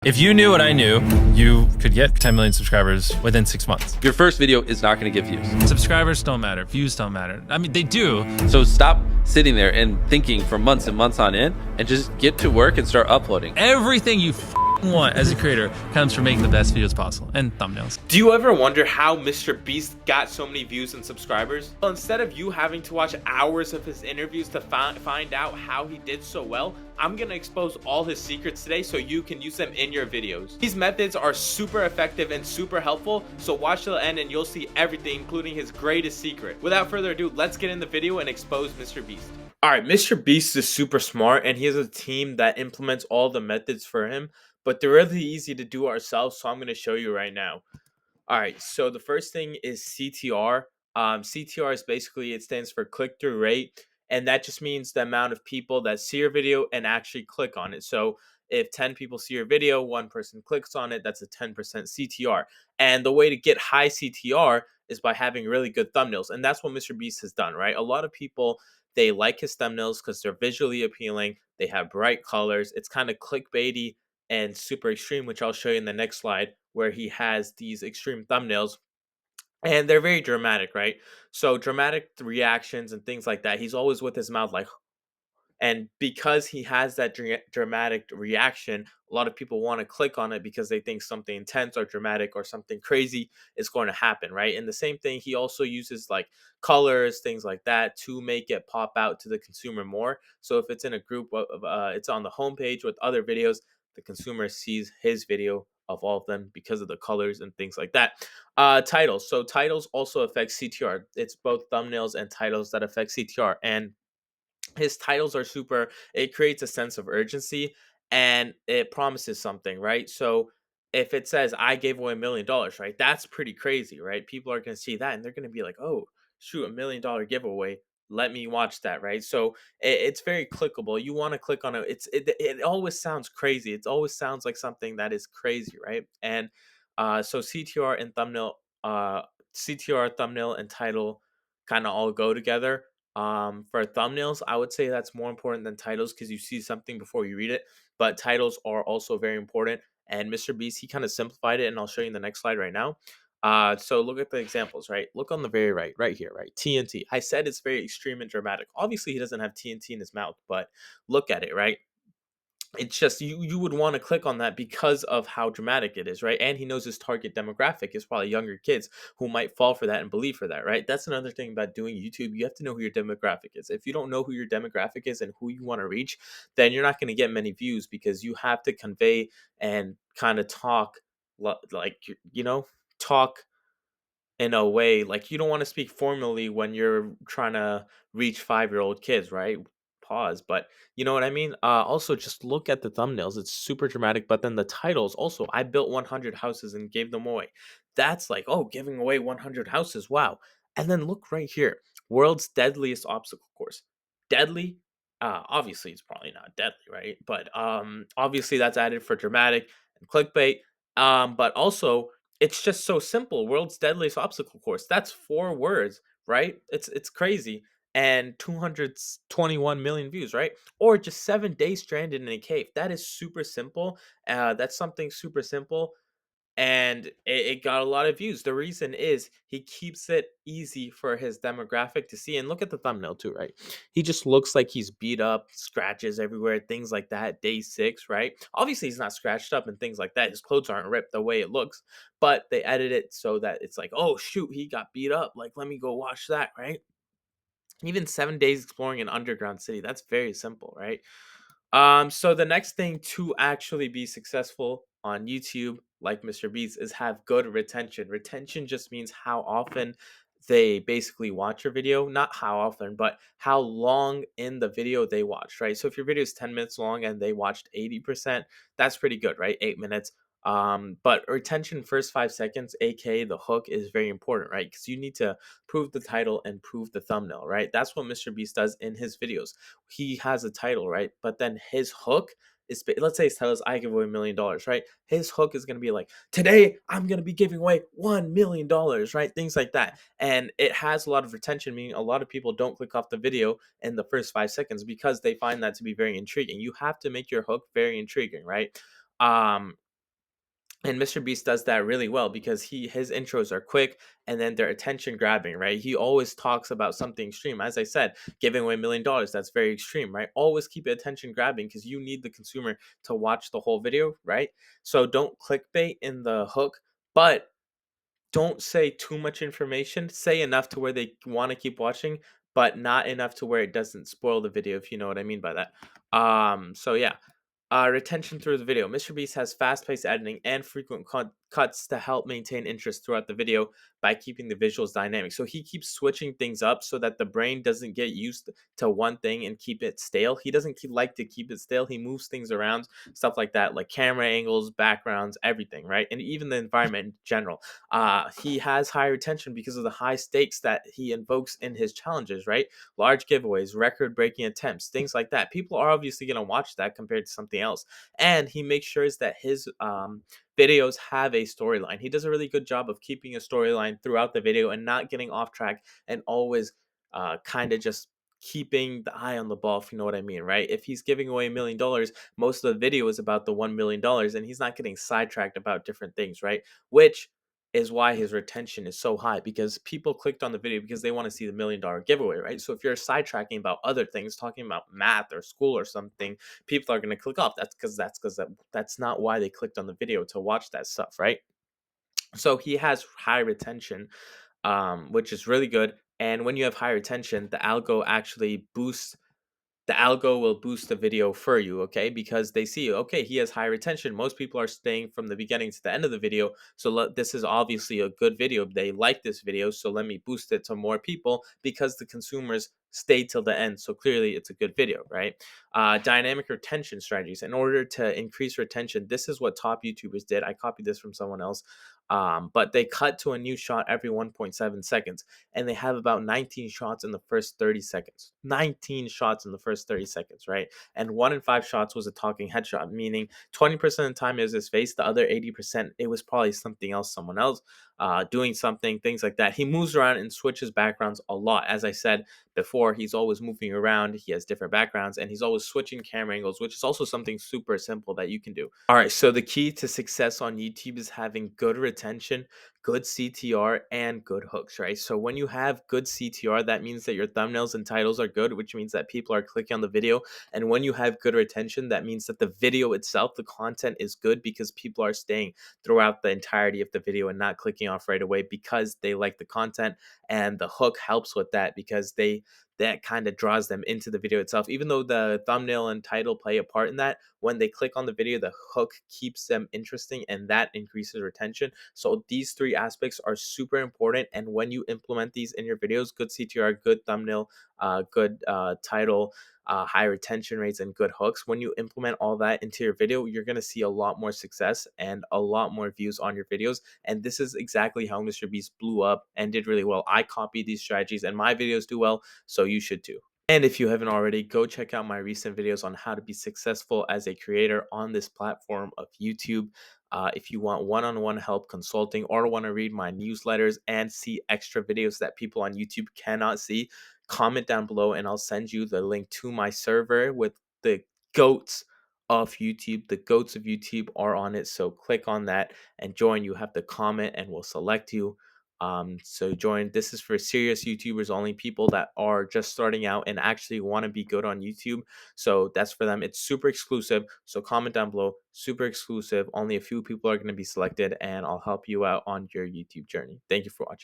If you knew what I knew, you could get 10 million subscribers within 6 months. Your first video is not going to get views. Subscribers don't matter. Views don't matter. I mean, they do. So stop sitting there and thinking for months and months on end and just get to work and start uploading. Everything you want as a creator comes from making the best videos possible and thumbnails. Do you ever wonder how Mr. Beast got so many views and subscribers? Well, instead of you having to watch hours of his interviews to find out how he did so well, I'm gonna expose all his secrets today so you can use them in your videos. These methods are super effective and super helpful, so watch till the end and you'll see everything, including his greatest secret. Without further ado, let's get in the video and expose Mr. Beast. Alright, Mr. Beast is super smart and he has a team that implements all the methods for him, but they're really easy to do ourselves, so I'm going to show you right now. Alright, so the first thing is CTR. CTR is basically, it stands for click-through rate, and that just means the amount of people that see your video and actually click on it. So if 10 people see your video, one person clicks on it, that's a 10% CTR. And the way to get high CTR is by having really good thumbnails, and that's what Mr. Beast has done, right? A lot of people, they like his thumbnails because they're visually appealing, they have bright colors, it's kind of clickbaity and super extreme, which I'll show you in the next slide, where he has these extreme thumbnails and they're very dramatic, right? So dramatic reactions and things like that. He's always with his mouth like, and because he has that dramatic reaction, a lot of people want to click on it because they think something intense or dramatic or something crazy is going to happen, right? And the same thing, he also uses like colors, things like that to make it pop out to the consumer more. So if it's in a group it's on the homepage with other videos, the consumer sees his video of all of them because of the colors and things like that. Titles. So titles also affect CTR. It's both thumbnails and titles that affect CTR. And his titles are super, it creates a sense of urgency and it promises something, right? So if it says I gave away $1 million, right, that's pretty crazy, right? People are going to see that and they're going to be like, oh shoot, $1 million giveaway, let me watch that, right? So it's very clickable. You want to click on it. It always sounds crazy. It always sounds like something that is crazy, right? And so uh CTR, thumbnail, and title kind of all go together. For thumbnails, I would say that's more important than titles because you see something before you read it, but titles are also very important. And Mr. Beast, he kind of simplified it, and I'll show you in the next slide right now. So look at the examples, right? Look on the very right here, right? TNT. I said it's very extreme and dramatic. Obviously, he doesn't have TNT in his mouth, but look at it, right? It's just you would want to click on that because of how dramatic it is, right? And he knows his target demographic is probably younger kids who might fall for that and believe for that, right? That's another thing about doing YouTube. You have to know who your demographic is. If you don't know who your demographic is and who you want to reach, then you're not going to get many views because you have to convey and kind of talk like talk in a way like you don't want to speak formally when you're trying to reach 5-year-old kids, right? Pause, but you know what I mean. Also, just look at the thumbnails, it's super dramatic, but then the titles also, I built 100 houses and gave them away. That's like, oh, giving away 100 houses, wow. And then look right here, world's deadliest obstacle course. Deadly, obviously it's probably not deadly, right? But obviously that's added for dramatic and clickbait. But also it's just so simple. World's deadliest obstacle course. That's 4 words, right? It's crazy. And 221 million views, right? Or just 7 days stranded in a cave. That is super simple. That's something super simple, and it got a lot of views. The reason is he keeps it easy for his demographic to see. And look at the thumbnail too, right? He just looks like he's beat up, scratches everywhere, things like that. Day 6, right? Obviously, he's not scratched up and things like that. His clothes aren't ripped the way it looks, but they edit it so that it's like, oh shoot, he got beat up. Like, let me go watch that, right? Even 7 days exploring an underground city. That's very simple, right? So the next thing to actually be successful on YouTube, like Mr. Beast, is have good retention. Retention just means how often they basically watch your video, not how often, but how long in the video they watched, right? So if your video is 10 minutes long and they watched 80%, that's pretty good, right? 8 minutes. But retention first 5 seconds, aka the hook, is very important, right? Because you need to prove the title and prove the thumbnail, right? That's what Mr. Beast does in his videos. He has a title, right? But then his hook is, let's say his title is I give away $1 million, right? His hook is going to be like, today I'm going to be giving away $1 million, right? Things like that. And it has a lot of retention, meaning a lot of people don't click off the video in the first 5 seconds because they find that to be very intriguing. You have to make your hook very intriguing, right? And Mr. Beast does that really well because his intros are quick and then they're attention grabbing, right? He always talks about something extreme. As I said, giving away $1 million, that's very extreme, right? Always keep it attention grabbing because you need the consumer to watch the whole video, right? So don't clickbait in the hook, but don't say too much information. Say enough to where they want to keep watching, but not enough to where it doesn't spoil the video, if you know what I mean by that. So yeah, retention through the video. Mr. Beast has fast paced editing and frequent cuts to help maintain interest throughout the video by keeping the visuals dynamic. So he keeps switching things up so that the brain doesn't get used to one thing and keep it stale. He doesn't like to keep it stale. He moves things around, stuff like that, like camera angles, backgrounds, everything, right? And even the environment in general. He has high retention because of the high stakes that he invokes in his challenges, right? Large giveaways, record breaking attempts, things like that. People are obviously going to watch that compared to something else. And he makes sure that his videos have a storyline. He does a really good job of keeping a storyline throughout the video and not getting off track and always kind of just keeping the eye on the ball, if you know what I mean, right? If he's giving away $1 million, most of the video is about the $1 million and he's not getting sidetracked about different things, right? Which is why his retention is so high because people clicked on the video because they want to see the $1 million giveaway, right? So if you're sidetracking about other things, talking about math or school or something, people are going to click off. That's not why they clicked on the video to watch that stuff, right? So he has high retention, which is really good. And when you have high retention, the algo will boost the video for you, okay? Because they see, okay, he has high retention. Most people are staying from the beginning to the end of the video. So this is obviously a good video. They like this video. So let me boost it to more people because the consumers stay till the end. So clearly it's a good video, right? Dynamic retention strategies. In order to increase retention, this is what top YouTubers did. I copied this from someone else. But they cut to a new shot every 1.7 seconds and they have about 19 shots in the first 30 seconds. 19 shots in the first 30 seconds, right? And 1 in 5 shots was a talking headshot, meaning 20% of the time it was his face, the other 80% it was probably something else, someone else doing something, things like that. He moves around and switches backgrounds a lot. As I said before, he's always moving around, he has different backgrounds, and he's always switching camera angles, which is also something super simple that you can do. All right, so the key to success on YouTube is having good retention, good CTR, and good hooks, right? So when you have good CTR, that means that your thumbnails and titles are good, which means that people are clicking on the video. And when you have good retention, that means that the video itself, the content is good because people are staying throughout the entirety of the video and not clicking off right away because they like the content. And the hook helps with that because that kind of draws them into the video itself. Even though the thumbnail and title play a part in that, when they click on the video, the hook keeps them interesting and that increases retention. So these three aspects are super important. And when you implement these in your videos, good CTR, good thumbnail, good title, high retention rates, and good hooks, when you implement all that into your video, you're going to see a lot more success and a lot more views on your videos. And this is exactly how Mr. Beast blew up and did really well. I copied these strategies and my videos do well, so you should too. And if you haven't already, go check out my recent videos on how to be successful as a creator on this platform of YouTube. If you want one-on-one help consulting or want to read my newsletters and see extra videos that people on YouTube cannot see, comment down below and I'll send you the link to my server with the goats of YouTube. The goats of YouTube are on it. So click on that and join. You have to comment and we'll select you. So join. This is for serious YouTubers only, people that are just starting out and actually want to be good on YouTube. So that's for them. It's super exclusive. So comment down below. Super exclusive. Only a few people are going to be selected and I'll help you out on your YouTube journey. Thank you for watching.